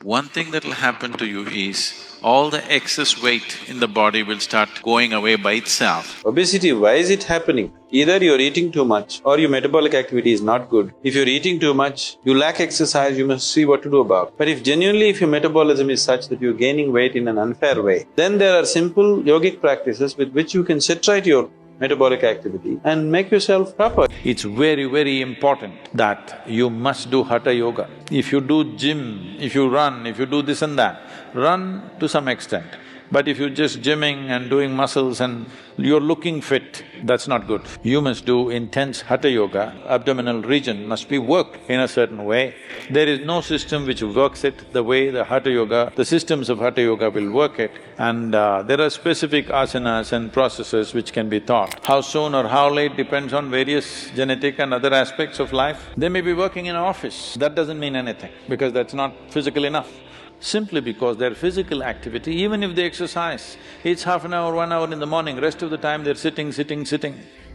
one thing that'll happen to you is all the excess weight in the body will start going away by itself. Obesity, why is it happening? Either you're eating too much or your metabolic activity is not good. If you're eating too much, you lack exercise, you must see what to do about it. But if your metabolism is such that you're gaining weight in an unfair way, then there are simple yogic practices with which you can set right your metabolic activity and make yourself proper. It's very, very important that you must do Hatha Yoga. If you do gym, if you run, if you do this and that, run to some extent. But if you're just gymming and doing muscles and you're looking fit, that's not good. You must do intense Hatha Yoga, abdominal region must be worked in a certain way. There is no system which works it the way the Hatha Yoga, the systems of Hatha Yoga will work it. And there are specific asanas and processes which can be taught. How soon or how late depends on various genetic and other aspects of life. They may be working in an office, that doesn't mean anything because that's not physical enough. Simply because their physical activity, even if they exercise, it's half an hour, 1 hour in the morning, rest of the time they're sitting.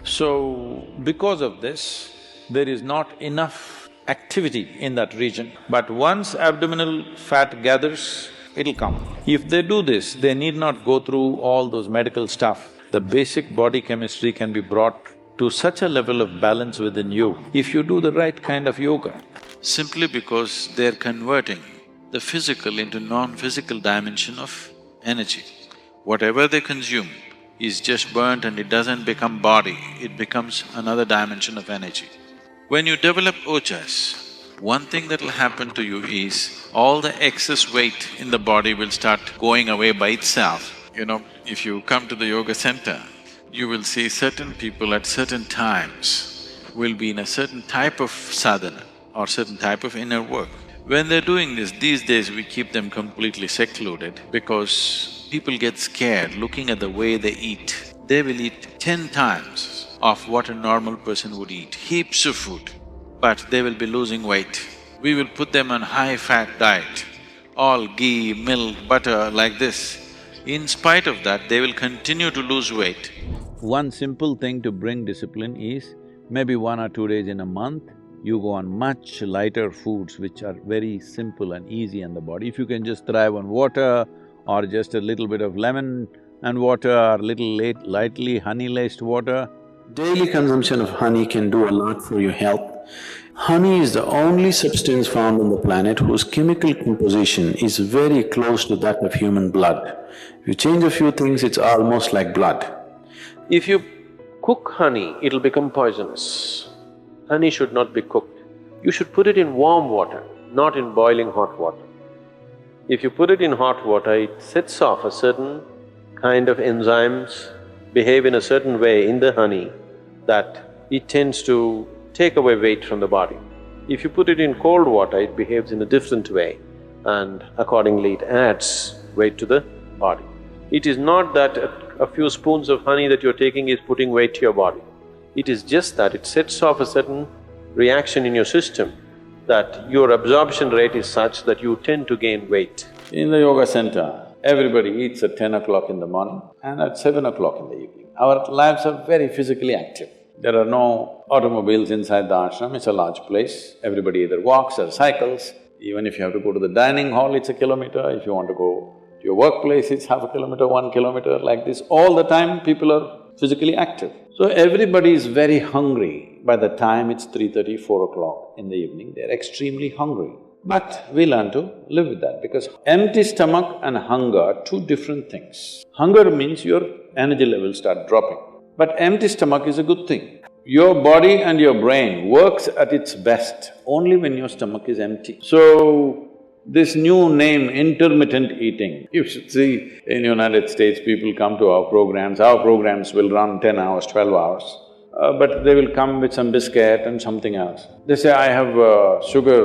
So, because of this, there is not enough activity in that region. But once abdominal fat gathers, it'll come. If they do this, they need not go through all those medical stuff. The basic body chemistry can be brought to such a level of balance within you if you do the right kind of yoga. Simply because they're converting the physical into non-physical dimension of energy. Whatever they consume is just burnt and it doesn't become body, it becomes another dimension of energy. When you develop Ojas, one thing that'll happen to you is all the excess weight in the body will start going away by itself. You know, if you come to the yoga center, you will see certain people at certain times will be in a certain type of sadhana or certain type of inner work. When they're doing this, these days we keep them completely secluded because people get scared looking at the way they eat. They will eat 10 times of what a normal person would eat, heaps of food, but they will be losing weight. We will put them on high-fat diet, all ghee, milk, butter like this. In spite of that, they will continue to lose weight. One simple thing to bring discipline is maybe 1 or 2 days in a month, you go on much lighter foods which are very simple and easy on the body. If you can just thrive on water or just a little bit of lemon and water or lightly honey-laced water. Daily consumption of honey can do a lot for your health. Honey is the only substance found on the planet whose chemical composition is very close to that of human blood. If you change a few things, it's almost like blood. If you cook honey, it'll become poisonous. Honey should not be cooked. You should put it in warm water, not in boiling hot water. If you put it in hot water, it sets off a certain kind of enzymes, behave in a certain way in the honey that it tends to take away weight from the body. If you put it in cold water, it behaves in a different way and accordingly it adds weight to the body. It is not that a few spoons of honey that you're taking is putting weight to your body. It is just that it sets off a certain reaction in your system that your absorption rate is such that you tend to gain weight. In the yoga center, everybody eats at 10 o'clock in the morning and at 7 o'clock in the evening. Our lives are very physically active. There are no automobiles inside the ashram, it's a large place. Everybody either walks or cycles. Even if you have to go to the dining hall, it's a kilometer. If you want to go to your workplace, it's half a kilometer, 1 kilometer, like this. All the time, people are physically active. So everybody is very hungry. By the time it's 3:30, 4 o'clock in the evening, they're extremely hungry. But we learn to live with that because empty stomach and hunger are two different things. Hunger means your energy levels start dropping, but empty stomach is a good thing. Your body and your brain works at its best only when your stomach is empty. So, this new name, intermittent eating, you should see in United States, people come to our programs will run 10 hours, 12 hours, but they will come with some biscuit and something else. They say, I have sugar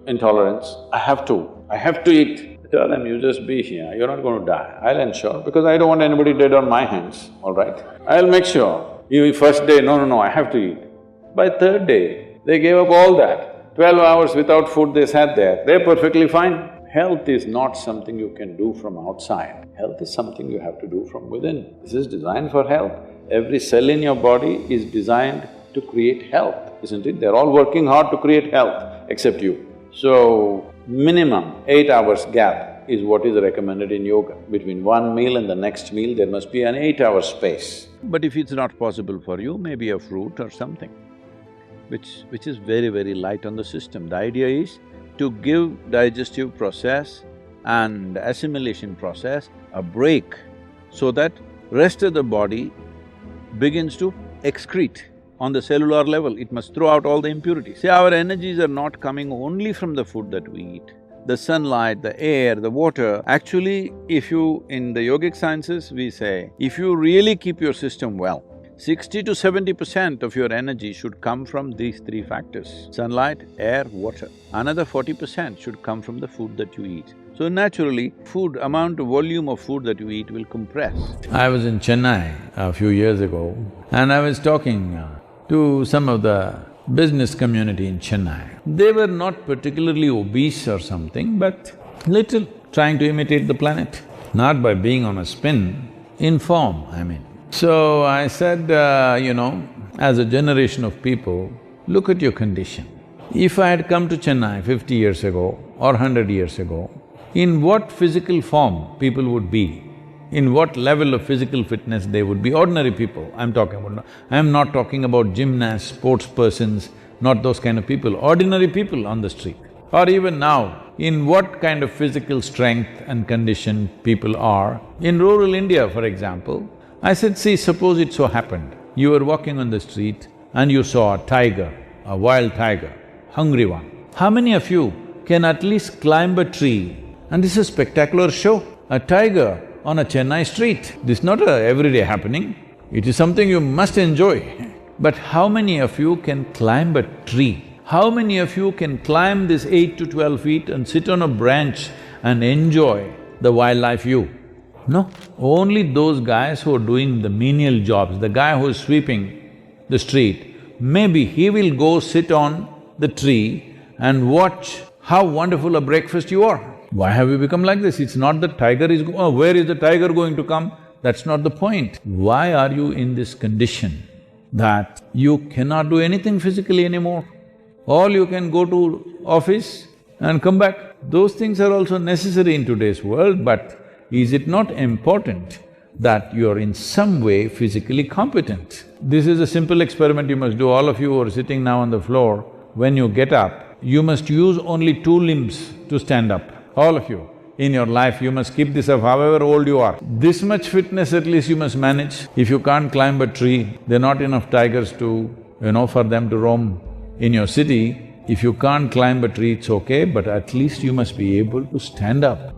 intolerance, I have to eat. I tell them, you just be here, you're not going to die, I'll ensure, because I don't want anybody dead on my hands, all right? I'll make sure. You first day, no, I have to eat. By third day, they gave up all that. 12 hours without food they sat there, they're perfectly fine. Health is not something you can do from outside, health is something you have to do from within. This is designed for health. Every cell in your body is designed to create health, isn't it? They're all working hard to create health, except you. So, minimum 8 hours gap is what is recommended in yoga. Between one meal and the next meal, there must be an 8-hour space. But if it's not possible for you, maybe a fruit or something, which is very, very light on the system. The idea is to give digestive process and assimilation process a break so that rest of the body begins to excrete on the cellular level. It must throw out all the impurities. See, our energies are not coming only from the food that we eat. The sunlight, the air, the water… Actually, if you… in the yogic sciences, we say, if you really keep your system well, 60 to 70% of your energy should come from these three factors: sunlight, air, water. Another 40% should come from the food that you eat. So naturally, volume of food that you eat will compress. I was in Chennai a few years ago and I was talking to some of the business community in Chennai. They were not particularly obese or something, but little trying to imitate the planet. Not by being on a spin, in form, I mean. So I said, as a generation of people, look at your condition. If I had come to Chennai 50 years ago or 100 years ago, in what physical form people would be, in what level of physical fitness they would be, ordinary people I'm talking about. I'm not talking about gymnasts, sports persons, not those kind of people, ordinary people on the street. Or even now, in what kind of physical strength and condition people are. In rural India, for example, I said, see, suppose it so happened, you were walking on the street and you saw a tiger, a wild tiger, hungry one. How many of you can at least climb a tree? And this is a spectacular show, a tiger on a Chennai street. This is not a everyday happening, it is something you must enjoy. But how many of you can climb a tree? How many of you can climb this 8 to 12 feet and sit on a branch and enjoy the wildlife view? No, only those guys who are doing the menial jobs, the guy who is sweeping the street, maybe he will go sit on the tree and watch how wonderful a breakfast you are. Why have we become like this? It's not that tiger is… where is the tiger going to come? That's not the point. Why are you in this condition that you cannot do anything physically anymore? All you can go to office and come back. Those things are also necessary in today's world, but is it not important that you're in some way physically competent? This is a simple experiment you must do. All of you who are sitting now on the floor, when you get up, you must use only 2 limbs to stand up. All of you, in your life, you must keep this up however old you are. This much fitness at least you must manage. If you can't climb a tree, there are not enough tigers to, for them to roam in your city. If you can't climb a tree, it's okay, but at least you must be able to stand up.